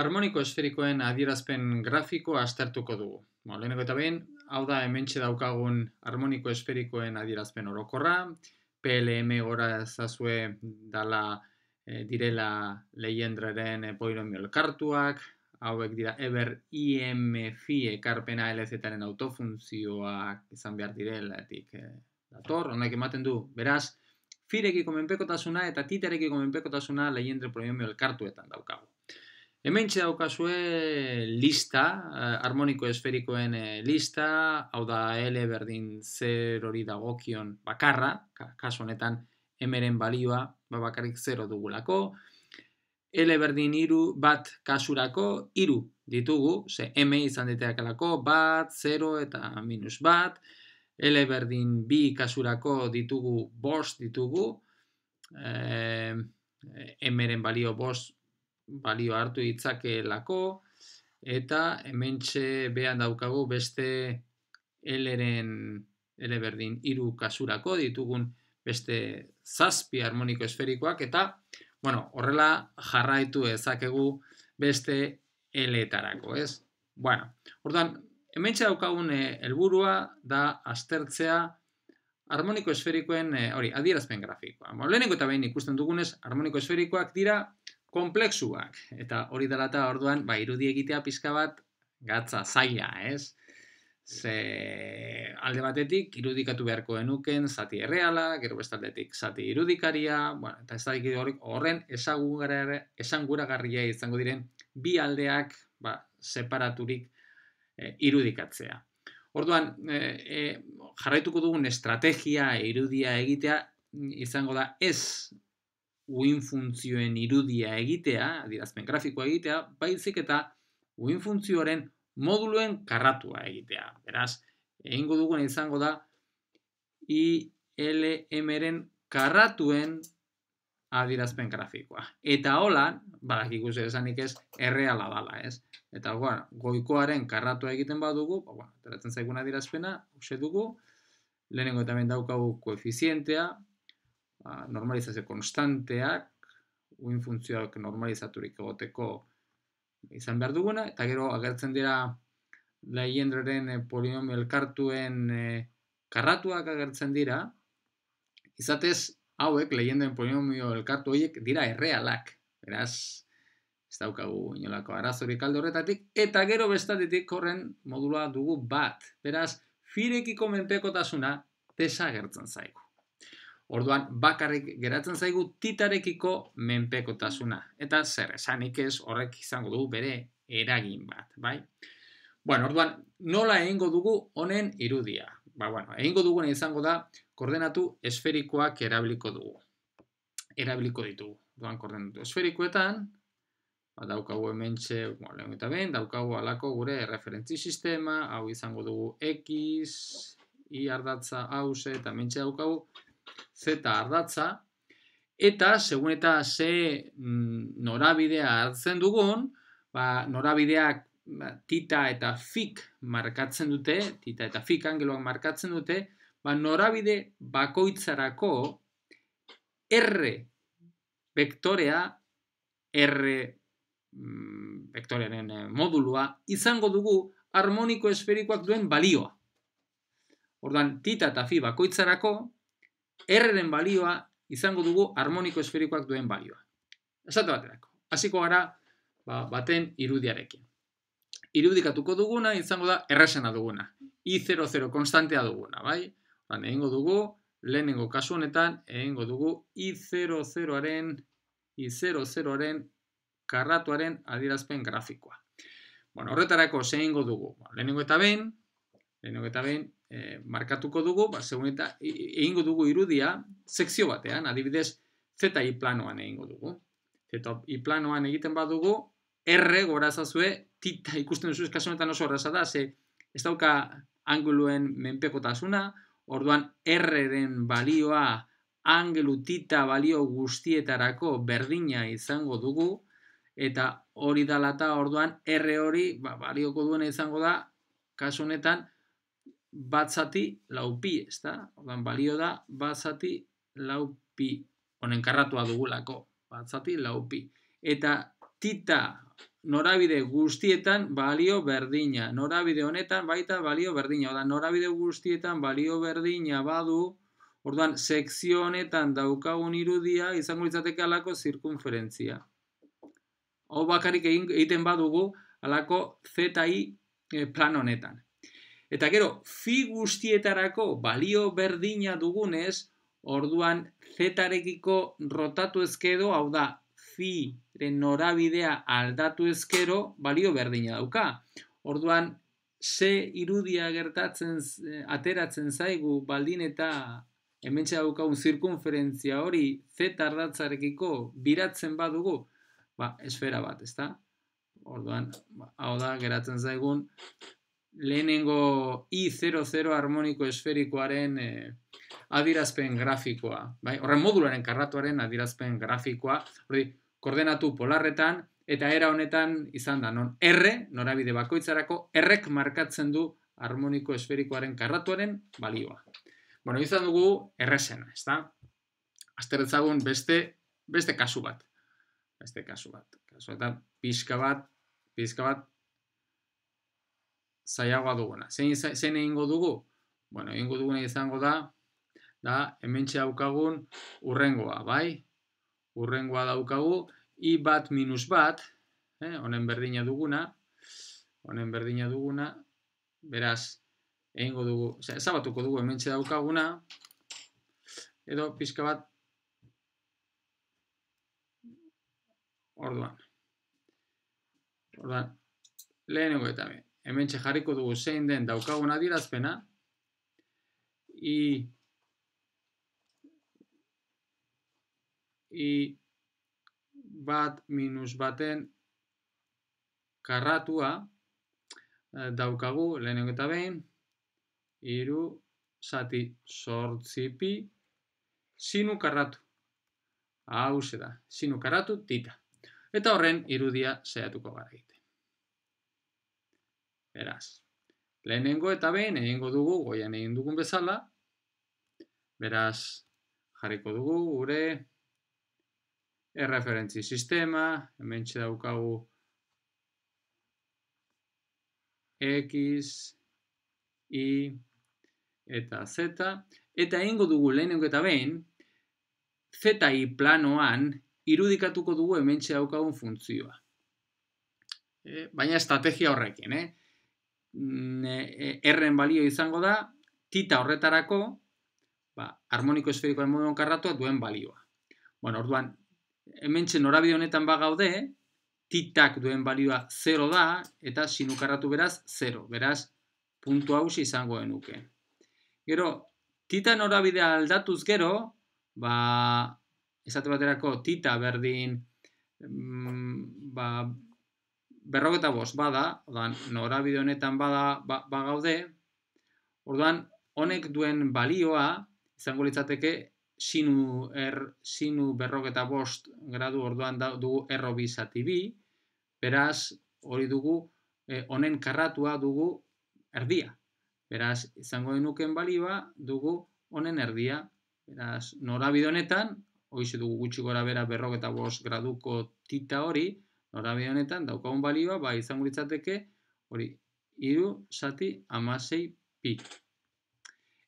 Harmoniko esferikoen adierazpen grafikoa aztertuko dugu. Lehenengo eta behin, hau da hementxe daukagun harmoniko esferikoen adierazpen orokorra, PLM gora ezazue dala direla Leyendraren polinomio elkartuak, hauek dira eber IM phi ekarpena LZ-aren autofuntzioak izan behar direlatik dator, honek ematen du, beraz, firekiko menpekotasuna eta titarekiko menpekotasuna Leyendre polinomio elkartuetan daukagu. Hementxe daukazue lista, harmoniko esferikoen lista, hau da L berdin 0 hori dagokion bakarra, kasu honetan M-ren balioa bakarrik 0 dugulako, L berdin 1 kasurako 3 ditugu, ze M izan diteakelako 1, 0 eta -1, L berdin 2 kasurako ditugu 5 ditugu, M-ren balio 5 balio hartu ditzakeelako, eta hementxe behan daukagu beste L berdin 3 kasurako ditugun beste 7 harmoniko esferikoak, eta horrela jarraitu ezakegu beste L-etarako, ez? Orduan, hementxe daukagun helburua da aztertzea harmoniko esferikoen adierazpen grafikoa. Lehenengo eta behin ikusten dugunez, harmoniko esferikoak dira komplexuak, eta hori dela eta orduan, irudi egitea pixka bat gatza zaila, ez? Ze alde batetik irudikatu beharko genuken zati erreala, gero bestaldetik zati irudikaria, eta ez da horren esanguragarria izango diren bi aldeak separaturik irudikatzea. Orduan, jarraituko dugun estrategia irudia egitea izango da ez uin funtzioen irudia egitea, adierazpen grafikoa egitea, baizik eta uin funtzioaren moduluen karratua egitea. Beraz, egingo duguna izango da ILM-ren karratuen adierazpen grafikoa. Eta holan, badakik esanik ez, erreala dala, ez? Eta goikoaren karratua egiten badugu, ateratzen zaigun adierazpena, uste dugu, lehenengo eta behin daukagu koefizientea, normalizazio konstanteak, uin funtzioak normalizaturik egoteko izan behar duguna, eta gero agertzen dira Leyendraren polinomio elkartuen karratuak agertzen dira, izatez hauek Leyendraren polinomio elkartu horiek dira errealak, beraz ez daukagu inolako arazorik alde horretatik, eta gero bestatetik horren modula dugu bat, beraz firekiko menpekotasuna desagertzen zaigu. Orduan, bakarrik geratzen zaigu titarekiko menpekotasuna. Eta zer esanik ez horrek izango dugu bere eragin bat, bai? Orduan, nola egingo dugu honen irudia? Egingo duguna izango da koordenatu esferikoak erabiliko dugu. Erabiliko ditugu. Orduan, koordenatu esferikoetan, daukagu hementxe, lehen eta behin, daukagu alako gure referentzi sistema, hau izango dugu X, Y ardatza, hause, eta hementxe daukagu Z ardatza, eta segun eta ze norabidea hartzen dugun, norabideak tita eta fik markatzen dute, tita eta fik angeloak markatzen dute, norabide bakoitzarako R vektorea, R vektorearen modulua, izango dugu harmoniko esferikoak duen balioa. Orduan, tita eta fi bakoitzarako, R-ren balioa izango dugu harmoniko esferikoak duen balioa. Esate baterako. Hasiko gara baten irudiarekin. Irudikatuko duguna izango da errezena duguna. I00 konstantea duguna, bai? Egingo dugu, lehenengo kasu honetan, egingo dugu I00-aren karratuaren adierazpen grafikoa. Horretarako ze egingo dugu? Lehenengo eta behin, markatuko dugu, segun eta egingo dugu irudia sekzio batean, adibidez ZI planoan egingo dugu. ZI planoan egiten badugu, R gora ezazue, tita ikusten duzu eskasunetan oso horreza da, ze ez dauka anguluen menpekotasuna, orduan R-ren balioa angelu tita balio guztietarako berdina izango dugu, eta hori dalata orduan R hori balioko duena izango da, kasu honetan, bat zati lau pi, ez da? Orduan, balio da bat zati lau pi. Honen karratua dugulako, bat zati lau pi. Eta tita norabide guztietan balio berdina. Norabide honetan baita balio berdina. Oda, norabide guztietan balio berdina badu, orduan, sekzio honetan daukagun irudia izango litzateke alako zirkunferentzia. Hau bakarrik egiten badugu alako ZI plan honetan. Eta gero, fi guztietarako balio berdina dugunez, orduan zetarekiko rotatu ezkero, hau da, firen norabidea aldatu ezkero, balio berdina dauka. Orduan, ze irudia gertatzen, ateratzen zaigu baldin eta hementxe daukagun zirkunferentzia hori zeta ardatzarekiko biratzen badugu, esfera bat, ezta? Orduan, hau da, geratzen zaigun, lehenengo I00 harmoniko esferikoaren adierazpen grafikoa. Horren moduluaren karratuaren adierazpen grafikoa, koordenatu polarretan, eta era honetan izan da, non R, norabide bakoitzarako, Rek markatzen du harmoniko esferikoaren karratuaren balioa. Bueno, izan dugu errezena, ezta? Azterretzagun beste kasu bat. Beste kasu bat. Kasu eta pixka bat zailagoa duguna. Zein egingo dugu? Bueno, egingo duguna izango da hementxe daukagun urrengoa, bai? Urrengoa daukagu I1-1, honen berdina duguna, beraz, egingo dugu, ezabatuko dugu hementxe daukaguna, edo pixka bat, orduan, lehenengo eta hementxe jarriko dugu zein den daukagun adierazpena, I1-1 karratua daukagu lehenengo eta behin, 3/8pi sinu karratu. Hauxe da, sinu karratu tita. Eta horren irudia saiatuko gara egiten. Beraz, lehenengo eta behin egingo dugu, goian egin dugun bezala, beraz, jarriko dugu gure erreferentzi sistema, hementxe daukagu X, Y eta Z, eta egingo dugu lehenengo eta behin, ZI planoan irudikatuko dugu hementxe daukagun funtzioa. Baina estrategia horrekin, Rren balio izango da, tita horretarako, harmoniko esferikoaren moduan karratua duen balioa. Bueno, orduan, hementxe norabide honetan bagaude, titak duen balioa 0 da, eta sinu karratu beraz 0. Beraz, puntu hausi izango genuke. Gero, tita norabidea aldatuz gero, esate baterako tita berdin 45 bada, norabide honetan bagaude, orduan, honek duen balioa, izango litzateke, sinu 45 gradu orduan dugu R2 zati bi, beraz, hori dugu, honen karratua dugu erdia. Beraz, izango genuken balioa dugu honen erdia. Beraz, norabide honetan, hoize dugu gutxi gora bera 45 graduko tita hori, norabide honetan daukagun balioa, izango litzateke, hori, 3/16pi.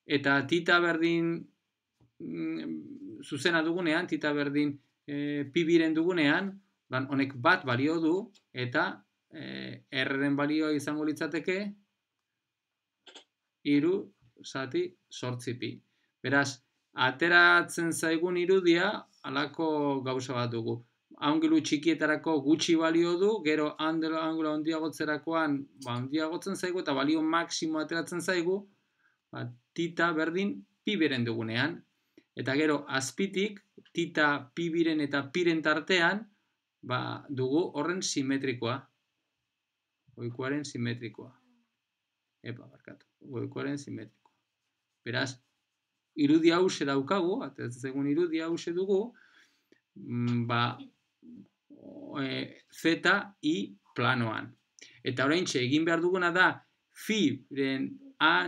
Eta tita berdin zuzena dugunean, tita berdin pi biren dugunean, honek bat balio du, eta R-ren balioa izango litzateke 3/8pi. Beraz, ateratzen zaigun irudia, halako gauza bat dugu. Angilu txikietarako gutxi balio du, gero angulo handiagotzerakoan handiagotzen zaigu, eta balio maksimo ateratzen zaigu, tita berdin pi beren dugunean. Eta gero, azpitik, tita pi biren eta piren tartean, dugu horren simetrikoa. Goikoaren simetrikoa. Goikoaren simetrikoa. Beraz, irudia hause daukagu, ateratzen zaigun irudia hause dugu, ZI planoan. Eta oraintxe egin behar duguna da, firen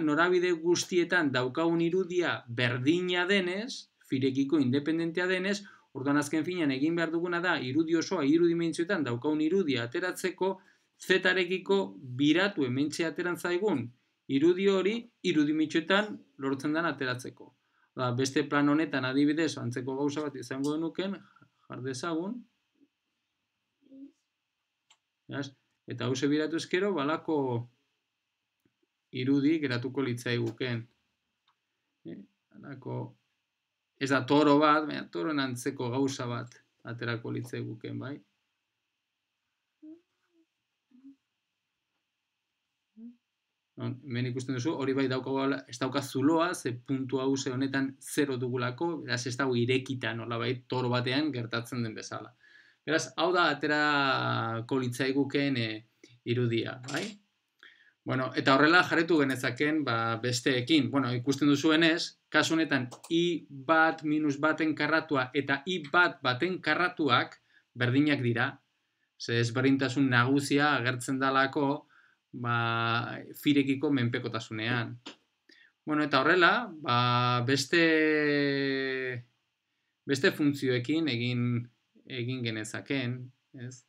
norabide guztietan daukagun irudia berdina denez, firekiko independentea denez, Orduan azken finean egin behar duguna da, irudi osoa irudimentzioetan daukaun irudia ateratzeko, zetarekiko biratu hementxe ateran zaigun, irudi hori irudimentzioetan lortzen den ateratzeko. Beste plan honetan adibidez, antzeko gauza bat izango denuken, jar dezagun. Eta hau biratu ezkero, balako irudi geratuko litzaiguken. Ez da toro bat, baina toroen antzeko gauza bat aterako litzaiguken, bai? Hemen ikusten duzu, hori bai daukagoela, ez dauka zuloa, ze puntu hau ze honetan 0 dugulako, beraz ez dago irekita nolabait toro batean gertatzen den bezala. Beraz, hau da aterako litzaiguken irudia, bai? Bueno, eta horrela jarretu genezaken besteekin. Bueno, ikusten duzuenez, kasu honetan i bat minus baten karratua eta i bat baten karratuak berdinak dira. Ze ezberdintasun nagusia agertzen dalako firekiko menpekotasunean. Bueno, eta horrela, beste funtzioekin egin genezaken, ez?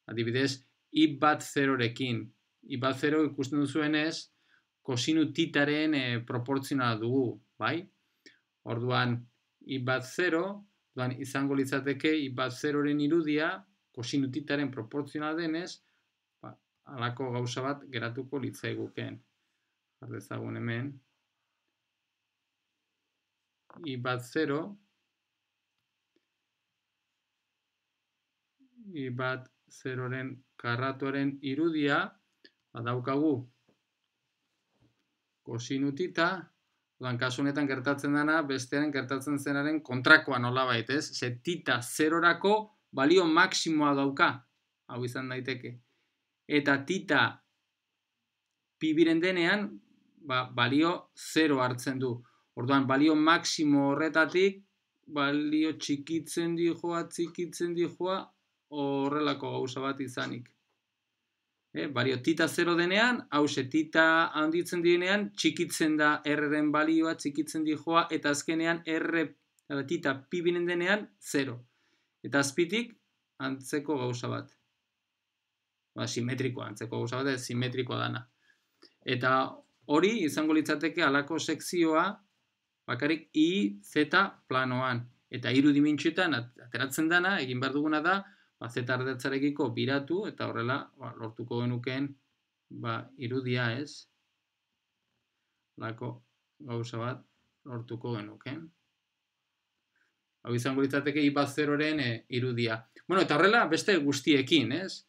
Adibidez, i bat zerorekin. I bat zero ikusten duzuenez, kosinu titaren proportzionala dugu, bai? Orduan, i bat zero, izango litzateke i bat zeroren irudia, kosinu titaren proportzionala denez, halako gauza bat geratuko litzaiguken. Jar dezagun hemen. I bat zero, i bat zeroren karratuaren irudia, daukagu kosinu tita, kasu honetan gertatzen dena, bestearen gertatzen zenaren kontrakoa nolabait, ez? Ze tita zerorako balio maksimoa dauka, hau izan daiteke. Eta tita pibiren denean, balio 0 hartzen du. Orduan, balio maksimo horretatik, balio txikitzen dijoa, horrelako gauza bat izanik. Balio tita 0 denean, hause tita handitzen dienean, txikitzen da R-ren balioa, txikitzen dijoa, eta azkenean tita pibiren denean 0. Eta azpitik, antzeko gauza bat. Simetrikoa, antzeko gauza bat, simetrikoa dana. Eta hori izango litzateke halako sekzioa bakarrik I-Z planoan. Eta irudimentzioetan ateratzen dana, egin behar duguna da, Z ardatzarekiko biratu, eta horrela lortuko genuken irudia, ez? Halako gauza bat lortuko genuken. Hau izango litzateke I bat zeroren irudia. Bueno, eta horrela beste guztiekin, ez?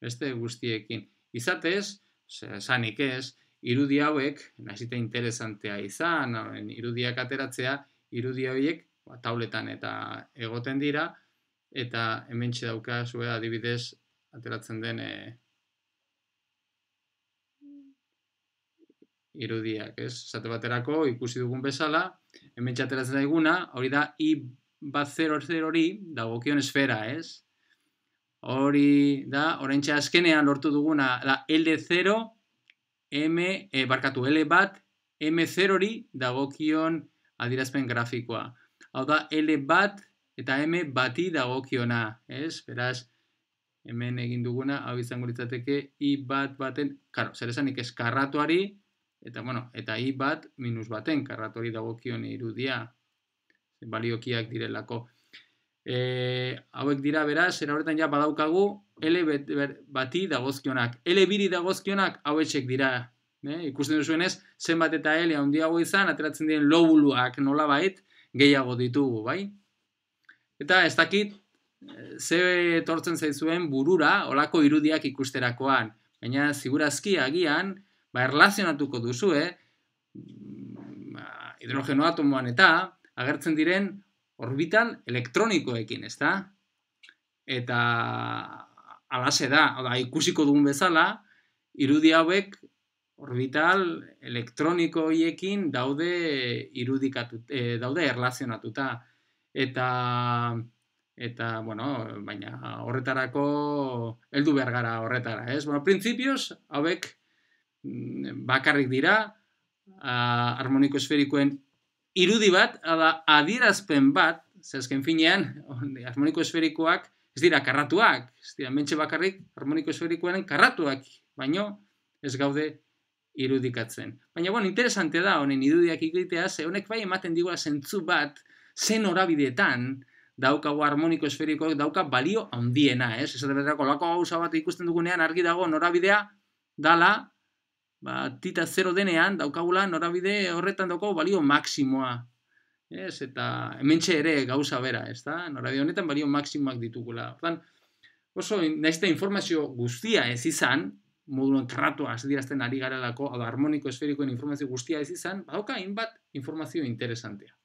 Beste guztiekin. Izatez, esanik ez, irudi hauek, nazita interesantea izan, irudiak ateratzea, irudi hauek tauletan eta egoten dira, eta hementxe daukazue adibidez ateratzen den irudiak, ez? Esate baterako ikusi dugun bezala, hementxe ateratzen daiguna, hori da I bat 0 hori dagokion esfera, ez? Hori da, oraintxe azkenean lortu duguna, da L0, L bat, M0 hori dagokion adierazpen grafikoa. Hau da, L bat eta M bati dagokiona, ez? Beraz, hemen egin duguna, hau izango litzateke I bat baten, karo, zer esanik ez karratuari, eta I bat minus baten karratuari dagokion irudia, baliokiak direlako. Hauek dira beraz, era horretan ja badaukagu L bati dagozkionak. L biri dagozkionak hauetxek dira. Ikusten duzuenez, zenbat eta L handiago izan, ateratzen diren lobuluak nolabait gehiago ditugu, bai? Eta ez dakit, ze etortzen zaizuen burura olako irudiak ikusterakoan. Baina, segurazki agian, erlazionatuko duzu, hidrogeno atomoan eta agertzen diren orbital elektronikoekin, ez da? Eta alase da, ikusiko dugun bezala, irudi hauek orbital elektronikoiekin daude erlazionatuta. Eta, bueno, baina horretarako heldu behar gara horretara, ez? Bueno, printzipioz, hauek bakarrik dira, harmoniko esferikoen irudi bat, adierazpen bat, ze azken finean, harmoniko esferikoak ez dira karratuak, ez dira mentxe bakarrik harmoniko esferikoaren karratuak, baino ez gaude irudikatzen. Baina, bueno, interesante da honen irudiak ikitea, ze honek bai ematen digula zentzu bat, zen norabideetan, daukago harmoniko esferikoak dauka balio handiena, ez? Ez da kolako gauza bat ikusten dugunean argi dago norabidea dala, tita 0 denean daukagula norabide horretan daukago balio maksimoa. Ez? Eta hementxe ere gauza bera, ez da? Norabide honetan balio maksimoak ditugula. Ordan, oso naizta informazio guztia ez izan, modulon karratua ez dirazten ari garelako, harmoniko esferikoen informazio guztia ez izan, badauka hainbat informazio interesantea.